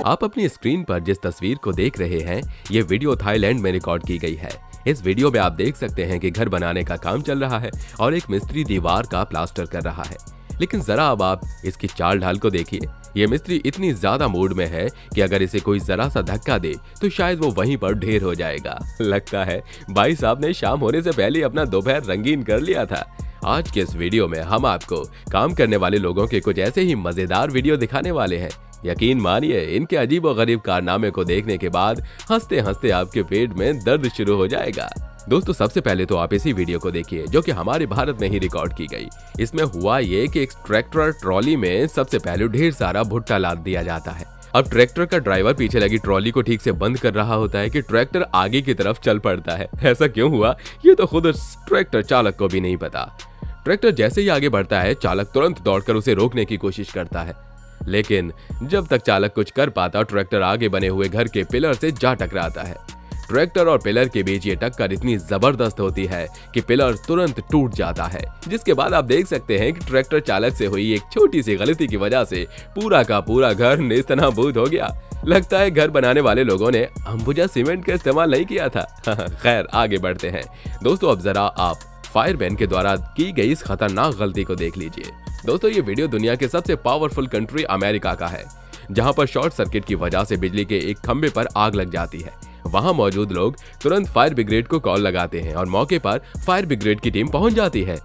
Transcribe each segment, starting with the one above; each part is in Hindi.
आप अपनी स्क्रीन पर जिस तस्वीर को देख रहे हैं, ये वीडियो थाईलैंड में रिकॉर्ड की गई है। इस वीडियो में आप देख सकते हैं कि घर बनाने का काम चल रहा है और एक मिस्त्री दीवार का प्लास्टर कर रहा है। लेकिन जरा अब आप इसकी चाल ढाल को देखिए। ये मिस्त्री इतनी ज्यादा मूड में है कि अगर इसे कोई जरा सा धक्का दे तो शायद वो वहीं पर ढेर हो जाएगा। लगता है भाई साहब ने शाम होने से पहले अपना दोपहर रंगीन कर लिया था। आज के इस वीडियो में हम आपको काम करने वाले लोगों के कुछ ऐसे ही मजेदार वीडियो दिखाने वाले हैं। यकीन मानिए, इनके अजीब और गरीब कारनामे को देखने के बाद हंसते हंसते आपके पेट में दर्द शुरू हो जाएगा। दोस्तों, सबसे पहले तो आप इसी वीडियो को देखिए जो कि हमारे भारत में ही रिकॉर्ड की गई। इसमें हुआ ये कि एक ट्रैक्टर ट्रॉली में सबसे पहले ढेर सारा भुट्टा लाद दिया जाता है। अब ट्रैक्टर का ड्राइवर पीछे लगी ट्रॉली को ठीक से बंद कर रहा होता है कि ट्रैक्टर आगे की तरफ चल पड़ता है। ऐसा क्यों हुआ ये तो खुद ट्रैक्टर चालक को भी नहीं पता। ट्रैक्टर जैसे ही आगे बढ़ता है, चालक तुरंत दौड़कर उसे रोकने की कोशिश करता है, लेकिन जब तक चालक कुछ कर पाता, ट्रैक्टर आगे बने हुए घर के पिलर से जा टकराता है। ट्रैक्टर और पिलर के बीच ये टक्कर इतनी जबरदस्त होती है कि पिलर तुरंत टूट जाता है, जिसके बाद आप देख सकते हैं कि ट्रैक्टर चालक से हुई एक छोटी सी गलती की वजह से पूरा का पूरा घर नेस्तनाबूद हो गया। लगता है घर बनाने वाले लोगों ने अंबुजा सीमेंट का इस्तेमाल नहीं किया था। खैर, आगे बढ़ते हैं। दोस्तों, अब जरा आप फायरमैन के द्वारा की गई इस खतरनाक गलती को देख लीजिए। दोस्तों, ये वीडियो दुनिया के सबसे पावरफुल कंट्री अमेरिका का है, जहां पर शॉर्ट सर्किट की वजह से बिजली के एक खंभे पर आग लग जाती है। वहां मौजूद लोग तुरंत फायर ब्रिगेड को कॉल लगाते हैं और मौके पर फायर ब्रिगेड की टीम पहुंच जाती है।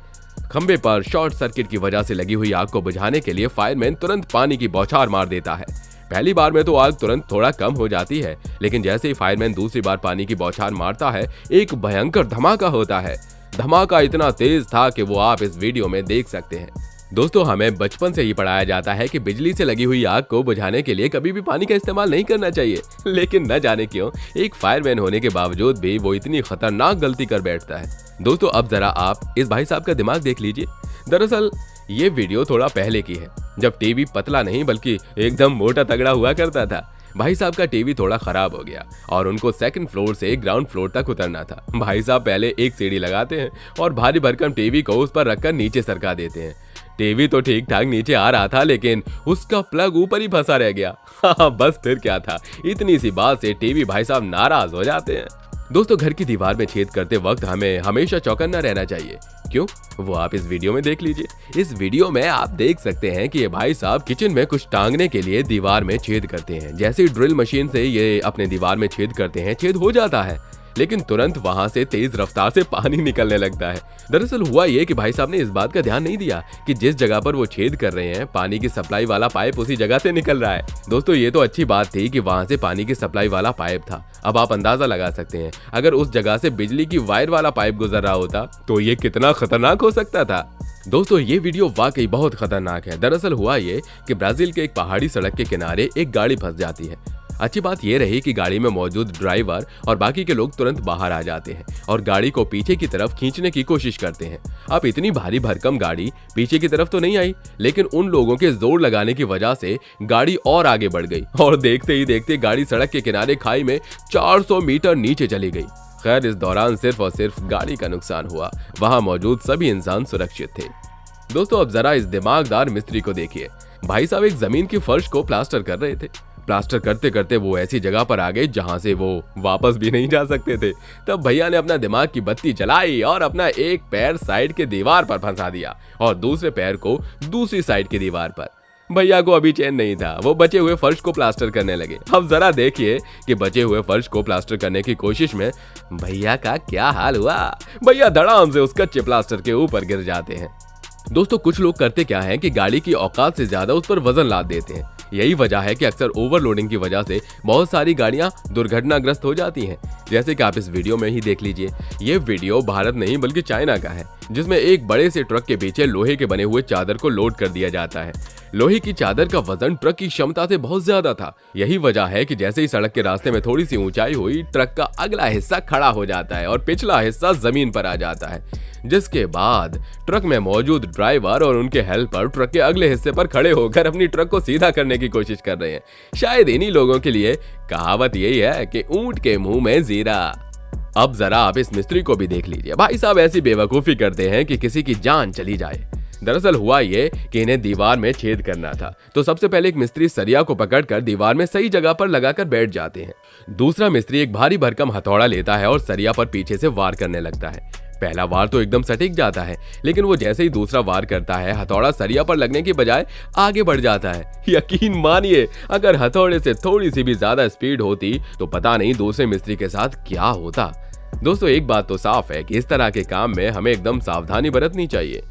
खंभे पर शॉर्ट सर्किट की वजह से लगी हुई आग को बुझाने के लिए फायरमैन तुरंत पानी की बौछार मार देता है। पहली बार में तो आग तुरंत थोड़ा कम हो जाती है, लेकिन जैसे ही फायरमैन दूसरी बार पानी की बौछार मारता है, एक भयंकर धमाका होता है। धमाका इतना तेज था कि वो आप इस वीडियो में देख सकते हैं। दोस्तों, हमें बचपन से ही पढ़ाया जाता है कि बिजली से लगी हुई आग को बुझाने के लिए कभी भी पानी का इस्तेमाल नहीं करना चाहिए, लेकिन न जाने क्यों एक फायरमैन होने के बावजूद भी वो इतनी खतरनाक गलती कर बैठता है। दोस्तों, अब जरा आप इस भाई साहब का दिमाग देख लीजिए। दरअसल ये वीडियो थोड़ा पहले की है, जब टीवी पतला नहीं बल्कि एकदम मोटा तगड़ा हुआ करता था। भाई साहब का टीवी थोड़ा खराब हो गया और उनको सेकंड फ्लोर से ग्राउंड फ्लोर तक उतरना था। भाई साहब पहले एक सीढ़ी लगाते हैं और भारी भरकम टीवी को उस पर रखकर नीचे सरका देते हैं। टीवी तो ठीक ठाक नीचे आ रहा था, लेकिन उसका प्लग ऊपर ही फंसा रह गया। बस फिर क्या था, इतनी सी बात से टीवी भाई साहब नाराज हो जाते हैं। दोस्तों, घर की दीवार में छेद करते वक्त हमें हमेशा चौकन्ना रहना चाहिए। क्यों, वो आप इस वीडियो में देख लीजिए। इस वीडियो में आप देख सकते हैं कि ये भाई साहब किचन में कुछ टांगने के लिए दीवार में छेद करते हैं। जैसे ही ड्रिल मशीन से ये अपने दीवार में छेद करते हैं, छेद हो जाता है, लेकिन तुरंत वहां से तेज रफ्तार से पानी निकलने लगता है। दरअसल हुआ ये कि भाई साहब ने इस बात का ध्यान नहीं दिया कि जिस जगह पर वो छेद कर रहे हैं, पानी की सप्लाई वाला पाइप उसी जगह से निकल रहा है। दोस्तों, ये तो अच्छी बात थी कि वहां से पानी की सप्लाई वाला पाइप था। अब आप अंदाजा लगा सकते हैं, अगर उस जगह से बिजली की वायर वाला पाइप गुजर रहा होता तो ये कितना खतरनाक हो सकता था। दोस्तों, ये वीडियो वाकई बहुत खतरनाक है। दरअसल हुआ ये कि ब्राजील के एक पहाड़ी सड़क के किनारे एक गाड़ी फंस जाती है। अच्छी बात यह रही कि गाड़ी में मौजूद ड्राइवर और बाकी के लोग तुरंत बाहर आ जाते हैं और गाड़ी को पीछे की तरफ खींचने की कोशिश करते हैं। अब इतनी भारी भरकम गाड़ी पीछे की तरफ तो नहीं आई, लेकिन उन लोगों के जोर लगाने की वजह से गाड़ी और आगे बढ़ गई और देखते ही देखते गाड़ी सड़क के किनारे खाई में 400 मीटर नीचे चली गई। खैर, इस दौरान सिर्फ और सिर्फ गाड़ी का नुकसान हुआ, वहां मौजूद सभी इंसान सुरक्षित थे। दोस्तों, अब जरा इस दिमागदार मिस्त्री को देखिए। भाई साहब एक जमीन की फर्श को प्लास्टर कर रहे थे। प्लास्टर करते करते वो ऐसी जगह पर आ गए जहां से वो वापस भी नहीं जा सकते थे। तब भैया ने अपना दिमाग की बत्ती जलाई और अपना एक पैर साइड के दीवार पर फंसा दिया और दूसरे पैर को दूसरी साइड की दीवार पर। भैया को अभी चैन नहीं था, वो बचे हुए फर्श को प्लास्टर करने लगे। अब जरा देखिए कि बचे हुए फर्श को प्लास्टर करने की कोशिश में भैया का क्या हाल हुआ। भैया धड़ाम से उस कच्चे प्लास्टर के ऊपर गिर जाते हैं। दोस्तों, कुछ लोग करते क्या है कि गाड़ी की औकात से ज्यादा उस पर वजन लाद देते हैं। यही वजह है कि अक्सर ओवरलोडिंग की वजह से बहुत सारी गाड़ियां दुर्घटनाग्रस्त हो जाती हैं, जैसे कि आप इस वीडियो में ही देख लीजिए। ये वीडियो भारत नहीं बल्कि चाइना का है, जिसमें एक बड़े से ट्रक के पीछे लोहे के बने हुए चादर को लोड कर दिया जाता है। लोहे की चादर का वजन ट्रक की क्षमता से बहुत ज्यादा था। यही वजह है कि जैसे ही सड़क के रास्ते में थोड़ी सी ऊंचाई हुई, ट्रक का अगला हिस्सा खड़ा हो जाता है और पिछला हिस्सा जमीन पर आ जाता है, जिसके बाद ट्रक में मौजूद ड्राइवर और उनके हेल्पर ट्रक के अगले हिस्से पर खड़े होकर अपनी ट्रक को सीधा करने की कोशिश कर रहे हैं। शायद इन्हीं लोगों के लिए कहावत यही है कि ऊंट के मुंह में जीरा। अब जरा आप इस मिस्त्री को भी देख लीजिए। भाई साहब ऐसी बेवकूफी करते हैं कि किसी की जान चली जाए। दरअसल हुआ ये कि इन्हें दीवार में छेद करना था, तो सबसे पहले एक मिस्त्री सरिया को पकड़कर दीवार में सही जगह पर लगाकर बैठ जाते हैं। दूसरा मिस्त्री एक भारी भरकम हथौड़ा लेता है और सरिया पर पीछे से वार करने लगता है। पहला वार तो एकदम सटीक जाता है, लेकिन वो जैसे ही दूसरा वार करता है, हथौड़ा सरिया पर लगने की बजाय आगे बढ़ जाता है। यकीन मानिए, अगर हथौड़े से थोड़ी सी भी ज्यादा स्पीड होती तो पता नहीं दूसरे मिस्त्री के साथ क्या होता। दोस्तों, एक बात तो साफ है कि इस तरह के काम में हमें एकदम सावधानी बरतनी चाहिए।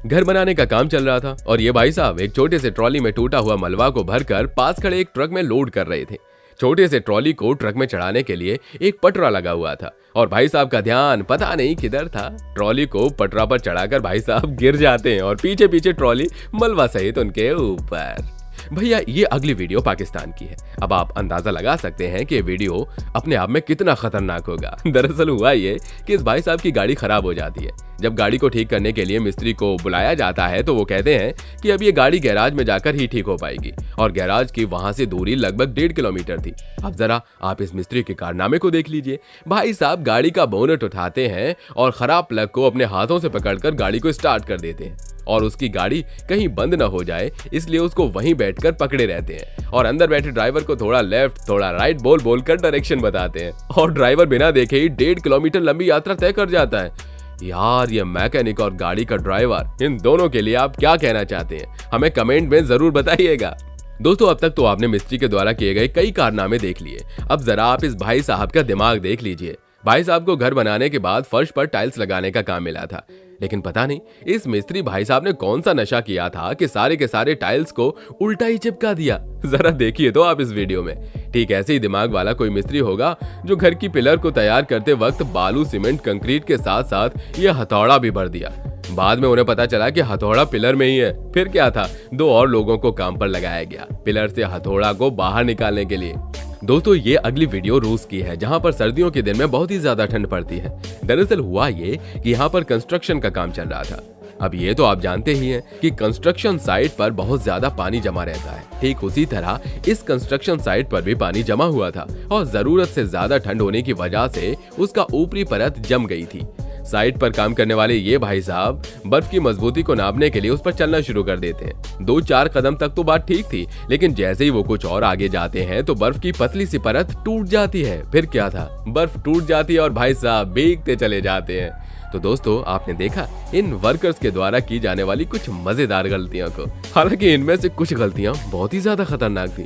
घर बनाने का काम चल रहा था और ये भाई साहब एक छोटे से ट्रॉली में टूटा हुआ मलबा को भरकर पास खड़े एक ट्रक में लोड कर रहे थे। छोटे से ट्रॉली को ट्रक में चढ़ाने के लिए एक पटरा लगा हुआ था और भाई साहब का ध्यान पता नहीं किधर था। ट्रॉली को पटरा पर चढ़ाकर भाई साहब गिर जाते हैं और पीछे पीछे ट्रॉली मलबा सहित उनके ऊपर। भैया, ये अगली वीडियो पाकिस्तान की है। अब आप अंदाजा लगा सकते हैं कि ये वीडियो अपने आप में कितना खतरनाक होगा। दरअसल हुआ ये कि इस भाई साहब की गाड़ी खराब हो जाती है। जब गाड़ी को ठीक करने के लिए मिस्त्री को बुलाया जाता है तो वो कहते हैं कि अब ये गाड़ी गैराज में जाकर ही ठीक हो पाएगी और गैराज की वहां से दूरी लगभग 1.5 किलोमीटर थी। अब जरा आप इस मिस्त्री के कारनामे को देख लीजिए। भाई साहब गाड़ी का बोनट उठाते हैं और खराब प्लग को अपने हाथों से पकड़कर गाड़ी को स्टार्ट कर देते हैं और उसकी गाड़ी कहीं बंद न हो जाए इसलिए उसको वहीं बैठकर पकड़े रहते हैं और अंदर बैठे ड्राइवर को थोड़ा लेफ्ट थोड़ा राइट बोलकर डायरेक्शन बताते हैं और ड्राइवर बिना देखे ही 1.5 किलोमीटर लंबी यात्रा तय कर जाता है। यार, ये मैकेनिक और गाड़ी का ड्राइवर, इन दोनों के लिए आप क्या कहना चाहते हैं? हमें कमेंट में जरूर बताइएगा। दोस्तों, अब तक तो आपने मिस्त्री के द्वारा किए गए कई कारनामे देख लिए। अब जरा आप इस भाई साहब का दिमाग देख लीजिए। भाई साहब को घर बनाने के बाद फर्श पर टाइल्स लगाने का काम मिला था, लेकिन पता नहीं इस मिस्त्री भाई साहब ने कौन सा नशा किया था कि सारे के सारे टाइल्स को उल्टा ही चिपका दिया। जरा देखिए तो आप इस वीडियो में। ठीक ऐसे ही दिमाग वाला कोई मिस्त्री होगा जो घर की पिलर को तैयार करते वक्त बालू, सीमेंट, कंक्रीट के साथ साथ ये हथौड़ा भी भर दिया। बाद में उन्हें पता चला कि हथौड़ा पिलर में ही है। फिर क्या था, 2 और लोगों को काम पर लगाया गया पिलर से हथौड़ा को बाहर निकालने के लिए। दोस्तों, ये अगली वीडियो रूस की है, जहां पर सर्दियों के दिन में बहुत ही ज्यादा ठंड पड़ती है। दरअसल हुआ ये कि यहाँ पर कंस्ट्रक्शन का काम चल रहा था। अब ये तो आप जानते ही हैं कि कंस्ट्रक्शन साइट पर बहुत ज्यादा पानी जमा रहता है। ठीक उसी तरह इस कंस्ट्रक्शन साइट पर भी पानी जमा हुआ था और जरूरत से ज्यादा ठंड होने की वजह से उसका ऊपरी परत जम गई थी। साइट पर काम करने वाले ये भाई साहब बर्फ की मजबूती को नापने के लिए उस पर चलना शुरू कर देते हैं। 2-4 कदम तक तो बात ठीक थी, लेकिन जैसे ही वो कुछ और आगे जाते हैं तो बर्फ की पतली सी परत टूट जाती है। फिर क्या था, बर्फ टूट जाती है और भाई साहब भीगते चले जाते हैं। तो दोस्तों, आपने देखा इन वर्कर्स के द्वारा की जाने वाली कुछ मजेदार गलतियों को। हालांकि इनमें से कुछ गलतियां बहुत ही ज्यादा खतरनाक थी।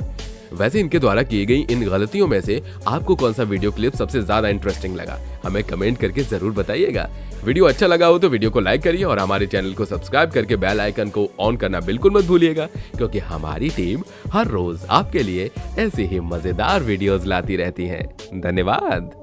वैसे इनके द्वारा की गई इन गलतियों में से आपको कौन सा वीडियो क्लिप सबसे ज्यादा इंटरेस्टिंग लगा, हमें कमेंट करके जरूर बताइएगा। वीडियो अच्छा लगा हो तो वीडियो को लाइक करिए और हमारे चैनल को सब्सक्राइब करके बेल आइकन को ऑन करना बिल्कुल मत भूलिएगा, क्योंकि हमारी टीम हर रोज आपके लिए ऐसी ही मजेदार वीडियोस लाती रहती है। धन्यवाद।